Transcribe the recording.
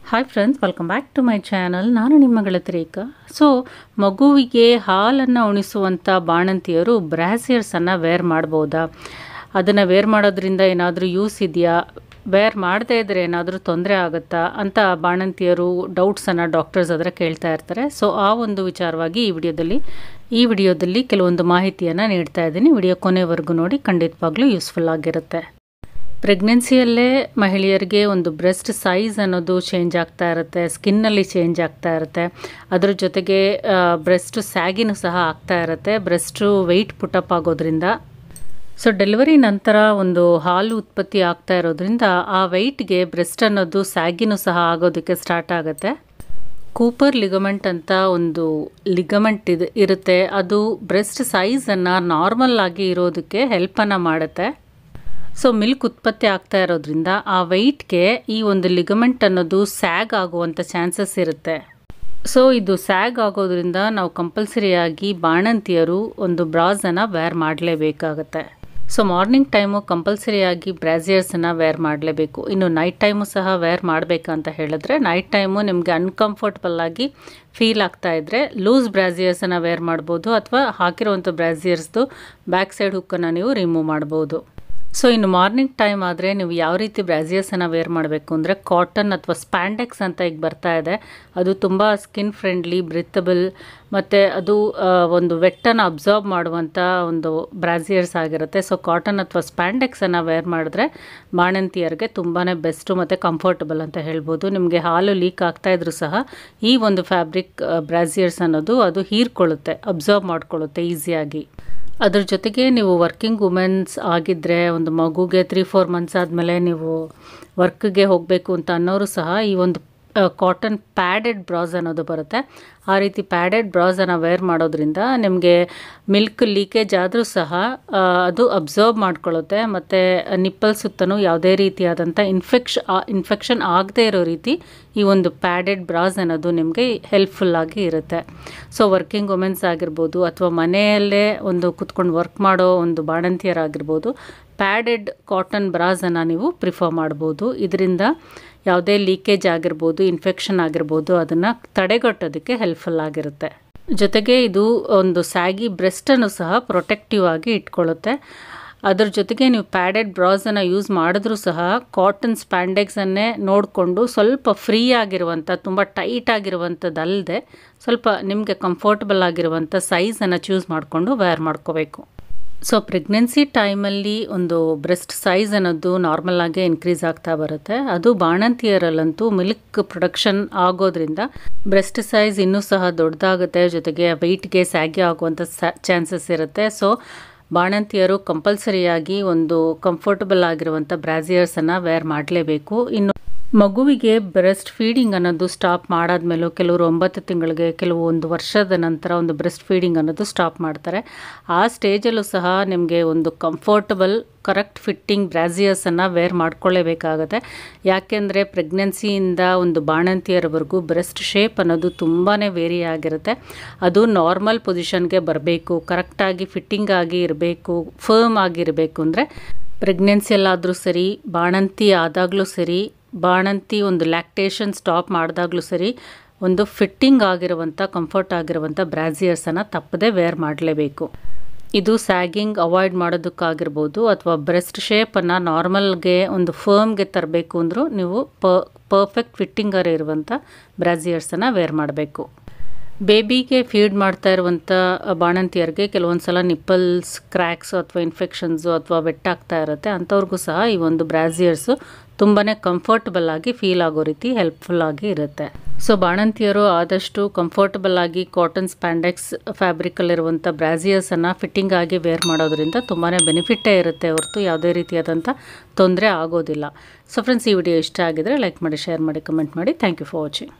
Hi friends, welcome back to my channel. ನಾನು ನಿಮ್ಮ ಗೆಳತಿ ರೇಖಾ. ಸೊ ಮಗುವಿಗೆ ಹಾಲನ್ನು ಉಣಿಸುವಂಥ ಬಾಣಂತಿಯರು ಬ್ರಾಸಿಯರ್ಸನ್ನು ವೇರ್ ಮಾಡ್ಬೋದಾ? ಅದನ್ನು ವೇರ್ ಮಾಡೋದ್ರಿಂದ ಏನಾದರೂ ಯೂಸ್ ಇದೆಯಾ? ವೇರ್ ಮಾಡದೇ ಇದ್ದರೆ ಏನಾದರೂ ತೊಂದರೆ ಆಗುತ್ತಾ ಅಂತ ಬಾಣಂತಿಯರು ಡೌಟ್ಸನ್ನು ಡಾಕ್ಟರ್ಸ್ ಹತ್ರ ಕೇಳ್ತಾ ಇರ್ತಾರೆ. ಸೊ ಆ ಒಂದು ವಿಚಾರವಾಗಿ ಈ ವಿಡಿಯೋದಲ್ಲಿ ಕೆಲವೊಂದು ಮಾಹಿತಿಯನ್ನು ನೀಡ್ತಾ ಇದ್ದೀನಿ. ವಿಡಿಯೋ ಕೊನೆವರೆಗೂ ನೋಡಿ, ಖಂಡಿತವಾಗ್ಲೂ ಯೂಸ್ಫುಲ್ ಆಗಿರುತ್ತೆ. ಪ್ರೆಗ್ನೆನ್ಸಿಯಲ್ಲೇ ಮಹಿಳೆಯರಿಗೆ ಒಂದು ಬ್ರೆಸ್ಟ್ ಸೈಜ್ ಅನ್ನೋದು ಚೇಂಜ್ ಆಗ್ತಾ ಇರುತ್ತೆ, ಸ್ಕಿನ್ನಲ್ಲಿ ಚೇಂಜ್ ಆಗ್ತಾ ಇರುತ್ತೆ. ಅದ್ರ ಜೊತೆಗೆ ಬ್ರೆಸ್ಟ್ ಸ್ಯಾಗಿನೂ ಸಹ ಆಗ್ತಾ ಇರುತ್ತೆ, ಬ್ರೆಸ್ಟು ವೆಯ್ಟ್ ಪುಟಪ್ ಆಗೋದ್ರಿಂದ. ಸೊ ಡೆಲಿವರಿ ನಂತರ ಒಂದು ಹಾಲು ಉತ್ಪತ್ತಿ ಆಗ್ತಾ ಇರೋದ್ರಿಂದ ಆ ವೆಯ್ಟ್ಗೆ ಬ್ರೆಸ್ಟ್ ಅನ್ನೋದು ಸ್ಯಾಗಿನೂ ಸಹ ಆಗೋದಕ್ಕೆ ಸ್ಟಾರ್ಟ್ ಆಗುತ್ತೆ. ಕೂಪರ್ ಲಿಗಮೆಂಟ್ ಅಂತ ಒಂದು ಲಿಗಮೆಂಟ್ ಇರುತ್ತೆ, ಅದು ಬ್ರೆಸ್ಟ್ ಸೈಜನ್ನು ನಾರ್ಮಲ್ ಆಗಿ ಇರೋದಕ್ಕೆ ಹೆಲ್ಪನ್ನು ಮಾಡುತ್ತೆ. ಸೊ ಮಿಲ್ಕ್ ಉತ್ಪತ್ತಿ ಆಗ್ತಾ ಇರೋದ್ರಿಂದ ಆ ವೆಯ್ಟ್ಗೆ ಈ ಒಂದು ಲಿಗಮೆಂಟ್ ಅನ್ನೋದು ಸ್ಯಾಗ್ ಆಗುವಂಥ ಚಾನ್ಸಸ್ ಇರುತ್ತೆ. ಸೊ ಇದು ಸ್ಯಾಗ್ ಆಗೋದ್ರಿಂದ ನಾವು ಕಂಪಲ್ಸರಿಯಾಗಿ ಬಾಣಂತಿಯರು ಒಂದು ಬ್ರಾಸನ್ನು ವೇರ್ ಮಾಡಲೇಬೇಕಾಗತ್ತೆ. ಸೊ ಮಾರ್ನಿಂಗ್ ಟೈಮು ಕಂಪಲ್ಸರಿಯಾಗಿ ಬ್ರಾಸಿಯರ್ಸನ್ನು ವೇರ್ ಮಾಡಲೇಬೇಕು. ಇನ್ನು ನೈಟ್ ಟೈಮು ಸಹ ವೇರ್ ಮಾಡಬೇಕಂತ ಹೇಳಿದ್ರೆ, ನೈಟ್ ಟೈಮು ನಿಮಗೆ ಅನ್ಕಂಫರ್ಟಬಲ್ ಆಗಿ ಫೀಲ್ ಆಗ್ತಾ ಇದ್ದರೆ ಲೂಸ್ ಬ್ರಾಸಿಯರ್ಸನ್ನು ವೇರ್ ಮಾಡ್ಬೋದು, ಅಥವಾ ಹಾಕಿರುವಂಥ ಬ್ರಾಸಿಯರ್ಸ್ದು ಬ್ಯಾಕ್ ಸೈಡ್ ಹುಕ್ಕನ್ನು ನೀವು ರಿಮೂವ್ ಮಾಡ್ಬೋದು. ಸೊ ಇನ್ನು ಮಾರ್ನಿಂಗ್ ಟೈಮ್ ಆದರೆ ನೀವು ಯಾವ ರೀತಿ ಬ್ರಾಸಿಯರ್ಸನ್ನು ವೇರ್ ಮಾಡಬೇಕು ಅಂದರೆ, ಕಾಟನ್ ಅಥವಾ ಸ್ಪ್ಯಾಂಡೆಕ್ಸ್ ಅಂತ ಈಗ ಬರ್ತಾ ಇದೆ. ಅದು ತುಂಬ ಸ್ಕಿನ್ ಫ್ರೆಂಡ್ಲಿ, ಬ್ರಿಥಬಲ್, ಮತ್ತು ಅದು ಒಂದು ವೆಟ್ಟನ್ನು ಅಬ್ಸಾರ್ಬ್ ಮಾಡುವಂಥ ಒಂದು ಬ್ರಾಸಿಯರ್ಸ್ ಆಗಿರುತ್ತೆ. ಸೊ ಕಾಟನ್ ಅಥವಾ ಸ್ಪ್ಯಾಂಡೆಕ್ಸನ್ನು ವೇರ್ ಮಾಡಿದ್ರೆ ಬಾಣಂತಿಯರಿಗೆ ತುಂಬಾ ಬೆಸ್ಟು ಮತ್ತು ಕಂಫರ್ಟಬಲ್ ಅಂತ ಹೇಳ್ಬೋದು. ನಿಮಗೆ ಹಾಲು ಲೀಕ್ ಆಗ್ತಾ ಇದ್ರೂ ಸಹ ಈ ಒಂದು ಫ್ಯಾಬ್ರಿಕ್ ಬ್ರಾಸಿಯರ್ಸ್ ಅನ್ನೋದು ಅದು ಹೀರ್ಕೊಳ್ಳುತ್ತೆ, ಅಬ್ಸಾರ್ಬ್ ಮಾಡ್ಕೊಳ್ಳುತ್ತೆ ಈಸಿಯಾಗಿ. ಅದ್ರ ಜೊತೆಗೆ ನೀವು ವರ್ಕಿಂಗ್ ವುಮೆನ್ಸ್ ಆಗಿದ್ದರೆ, ಒಂದು ಮಗುಗೆ 3-4 ಮಂತ್ಸ್ ಆದಮೇಲೆ ನೀವು ವರ್ಕ್ಗೆ ಹೋಗಬೇಕು ಅಂತ ಅನ್ನೋರು ಸಹ ಈ ಒಂದು ಕಾಟನ್ ಪ್ಯಾಡೆಡ್ ಬ್ರಾಸ್ ಅನ್ನೋದು ಬರುತ್ತೆ. ಆ ರೀತಿ ಪ್ಯಾಡೆಡ್ ಬ್ರಾಸನ್ನು ವೇರ್ ಮಾಡೋದ್ರಿಂದ ನಿಮಗೆ ಮಿಲ್ಕ್ ಲೀಕೇಜ್ ಆದರೂ ಸಹ ಅದು ಅಬ್ಸರ್ವ್ ಮಾಡ್ಕೊಳ್ಳುತ್ತೆ, ಮತ್ತು ನಿಪ್ಪಲ್ ಸುತ್ತಲೂ ಯಾವುದೇ ರೀತಿಯಾದಂಥ ಇನ್ಫೆಕ್ಷನ್ ಆಗದೇ ಇರೋ ರೀತಿ ಈ ಒಂದು ಪ್ಯಾಡೆಡ್ ಬ್ರಾಸ್ ಅನ್ನೋದು ನಿಮಗೆ ಹೆಲ್ಪ್ಫುಲ್ಲಾಗಿ ಇರುತ್ತೆ. ಸೊ ವರ್ಕಿಂಗ್ ವುಮೆನ್ಸ್ ಆಗಿರ್ಬೋದು, ಅಥವಾ ಮನೆಯಲ್ಲೇ ಒಂದು ಕುತ್ಕೊಂಡು ವರ್ಕ್ ಮಾಡೋ ಒಂದು ಬಾಣಂತಿಯರಾಗಿರ್ಬೋದು, ಪ್ಯಾಡೆಡ್ ಕಾಟನ್ ಬ್ರಾಸನ್ನು ನೀವು ಪ್ರಿಫರ್ ಮಾಡ್ಬೋದು. ಇದರಿಂದ ಯಾವುದೇ ಲೀಕೇಜ್ ಆಗಿರ್ಬೋದು, ಇನ್ಫೆಕ್ಷನ್ ಆಗಿರ್ಬೋದು, ಅದನ್ನು ತಡೆಗಟ್ಟೋದಕ್ಕೆ ಹೆಲ್ಪ್ಫುಲ್ ಆಗಿರುತ್ತೆ. ಜೊತೆಗೆ ಇದು ಒಂದು ಸ್ಯಾಗಿ ಬ್ರೆಸ್ಟನ್ನು ಸಹ ಪ್ರೊಟೆಕ್ಟಿವ್ ಆಗಿ ಇಟ್ಕೊಳ್ಳುತ್ತೆ. ಅದ್ರ ಜೊತೆಗೆ ನೀವು ಪ್ಯಾಡೆಡ್ ಬ್ರಾಸನ್ನು ಯೂಸ್ ಮಾಡಿದ್ರೂ ಸಹ ಕಾಟನ್ ಸ್ಪ್ಯಾಂಡೆಕ್ಸನ್ನೇ ನೋಡಿಕೊಂಡು ಸ್ವಲ್ಪ ಫ್ರೀ ಆಗಿರುವಂಥ, ತುಂಬ ಟೈಟ್ ಆಗಿರುವಂಥದ್ದಲ್ಲದೆ ಸ್ವಲ್ಪ ನಿಮಗೆ ಕಂಫರ್ಟಬಲ್ ಆಗಿರುವಂಥ ಸೈಜನ್ನು ಚೂಸ್ ಮಾಡಿಕೊಂಡು ವೇರ್ ಮಾಡ್ಕೋಬೇಕು. ಸೊ ಪ್ರೆಗ್ನೆನ್ಸಿ ಟೈಮಲ್ಲಿ ಒಂದು ಬ್ರೆಸ್ಟ್ ಸೈಜ್ ಅನ್ನೋದು ನಾರ್ಮಲ್ ಆಗಿ ಇನ್ಕ್ರೀಸ್ ಆಗ್ತಾ ಬರುತ್ತೆ. ಅದು ಬಾಣಂತಿಯರಲ್ಲಂತೂ ಮಿಲ್ಕ್ ಪ್ರೊಡಕ್ಷನ್ ಆಗೋದ್ರಿಂದ ಬ್ರೆಸ್ಟ್ ಸೈಜ್ ಇನ್ನೂ ಸಹ ದೊಡ್ಡದಾಗುತ್ತೆ, ಜೊತೆಗೆ ವೆಯ್ಟ್ಗೆ ಸ್ಯಾಗಿ ಆಗುವಂಥ ಚಾನ್ಸಸ್ ಇರುತ್ತೆ. ಸೊ ಬಾಣಂತಿಯರು ಕಂಪಲ್ಸರಿಯಾಗಿ ಒಂದು ಕಂಫರ್ಟಬಲ್ ಆಗಿರುವಂಥ ಬ್ರಾಸಿಯರ್ಸನ್ನು ವೇರ್ ಮಾಡಲೇಬೇಕು. ಇನ್ನು ಮಗುವಿಗೆ ಬ್ರೆಸ್ಟ್ ಫೀಡಿಂಗ್ ಅನ್ನೋದು ಸ್ಟಾಪ್ ಮಾಡಾದ್ಮೇಲೂ ಕೆಲವರು 9 ತಿಂಗಳಿಗೆ, ಕೆಲವು 1 ವರ್ಷದ ನಂತರ ಒಂದು ಬ್ರೆಸ್ಟ್ ಫೀಡಿಂಗ್ ಅನ್ನೋದು ಸ್ಟಾಪ್ ಮಾಡ್ತಾರೆ. ಆ ಸ್ಟೇಜಲ್ಲೂ ಸಹ ನಿಮಗೆ ಒಂದು ಕಂಫರ್ಟಬಲ್ ಕರೆಕ್ಟ್ ಫಿಟ್ಟಿಂಗ್ ಬ್ರಾಸಿಯರ್ಸನ್ನು ವೇರ್ ಮಾಡ್ಕೊಳ್ಳೇಬೇಕಾಗತ್ತೆ. ಯಾಕೆಂದರೆ ಪ್ರೆಗ್ನೆನ್ಸಿಯಿಂದ ಒಂದು ಬಾಣಂತಿಯರವರೆಗೂ ಬ್ರೆಸ್ಟ್ ಶೇಪ್ ಅನ್ನೋದು ತುಂಬಾ ವೇರಿ ಆಗಿರುತ್ತೆ. ಅದು ನಾರ್ಮಲ್ ಪೊಸಿಷನ್ಗೆ ಬರಬೇಕು, ಕರೆಕ್ಟಾಗಿ ಫಿಟ್ಟಿಂಗ್ ಆಗಿ ಇರಬೇಕು, ಫರ್ಮ್ ಆಗಿರಬೇಕು. ಅಂದರೆ ಪ್ರೆಗ್ನೆನ್ಸಿಯಲ್ಲಾದರೂ ಸರಿ, ಬಾಣಂತಿ ಆದಾಗಲೂ ಸರಿ, ಬಾಣಂತಿ ಒಂದು ಲ್ಯಾಕ್ಟೇಷನ್ ಸ್ಟಾಪ್ ಮಾಡಿದಾಗಲೂ ಸರಿ, ಒಂದು ಫಿಟ್ಟಿಂಗ್ ಆಗಿರುವಂಥ, ಕಂಫರ್ಟ್ ಆಗಿರುವಂಥ ಬ್ರಾಸಿಯರ್ಸನ್ನು ತಪ್ಪದೇ ವೇರ್ ಮಾಡಲೇಬೇಕು. ಇದು ಸ್ಯಾಗಿಂಗ್ ಅವಾಯ್ಡ್ ಮಾಡೋದಕ್ಕಾಗಿರ್ಬೋದು, ಅಥವಾ ಬ್ರೆಸ್ಟ್ ಶೇಪನ್ನು ನಾರ್ಮಲ್ಗೆ ಒಂದು ಫರ್ಮ್ಗೆ ತರಬೇಕು ಅಂದರೂ ನೀವು ಪರ್ಫೆಕ್ಟ್ ಫಿಟ್ಟಿಂಗರ್ ಇರುವಂಥ ಬ್ರಾಸಿಯರ್ಸನ್ನು ವೇರ್ ಮಾಡಬೇಕು. ಬೇಬಿಗೆ ಫೀಡ್ ಮಾಡ್ತಾ ಇರುವಂಥ ಬಾಣಂತಿಯರಿಗೆ ಕೆಲವೊಂದು ಸಲ ನಿಪ್ಪಲ್ಸ್ ಕ್ರ್ಯಾಕ್ಸು ಅಥವಾ ಇನ್ಫೆಕ್ಷನ್ಸು ಅಥವಾ ವೆಟ್ಟಾಗ್ತಾ ಇರುತ್ತೆ. ಅಂಥವ್ರಿಗೂ ಸಹ ಈ ಒಂದು ಬ್ರಾಸಿಯರ್ಸು ತುಂಬಾ ಕಂಫರ್ಟಬಲ್ ಆಗಿ ಫೀಲ್ ಆಗೋ ರೀತಿ ಹೆಲ್ಪ್ಫುಲ್ ಆಗಿ ಇರುತ್ತೆ. ಸೊ ಬಾಣಂತಿಯರು ಆದಷ್ಟು ಕಂಫರ್ಟಬಲ್ ಆಗಿ ಕಾಟನ್ ಸ್ಪ್ಯಾಂಡೆಕ್ಸ್ ಫ್ಯಾಬ್ರಿಕಲ್ಲಿರುವಂಥ ಬ್ರಾಸಿಯರ್ಸನ್ನು ಫಿಟ್ಟಿಂಗ್ ಆಗಿ ವೇರ್ ಮಾಡೋದ್ರಿಂದ ತುಂಬಾ ಬೆನಿಫಿಟ್ಟೇ ಇರುತ್ತೆ ಹೊರತು ಯಾವುದೇ ರೀತಿಯಾದಂಥ ತೊಂದರೆ ಆಗೋದಿಲ್ಲ. ಸೊ ಫ್ರೆಂಡ್ಸ್, ಈ ವಿಡಿಯೋ ಇಷ್ಟ ಆಗಿದರೆ ಲೈಕ್ ಮಾಡಿ, ಶೇರ್ ಮಾಡಿ, ಕಮೆಂಟ್ ಮಾಡಿ. Thank you for watching.